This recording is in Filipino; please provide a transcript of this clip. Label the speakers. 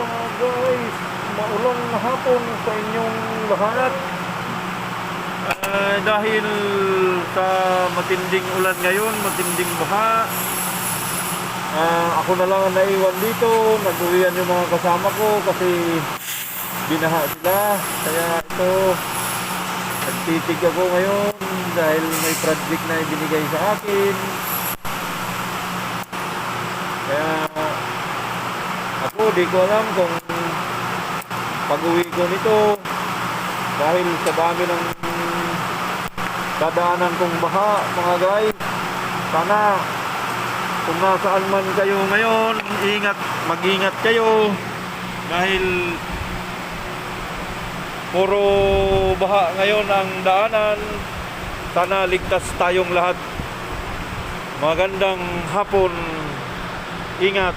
Speaker 1: mga guys, maulang na hapon sa inyong lahat. Dahil sa matinding ulan ngayon, matinding baha, ako na lang ang naiwan dito. Nag-uwian yung mga kasama ko kasi binaha sila. Kaya ito, nagtitig ako ngayon dahil may project na ibinigay sa akin. Kaya ako di ko alam kung pag-uwi ko nito dahil sa dami ng dadaanan kong baha, mga guys. Sana kung nasaan man kayo ngayon, mag-ingat kayo dahil puro baha ngayon ang daanan. Sana ligtas tayong lahat. Magandang hapon. Ingat.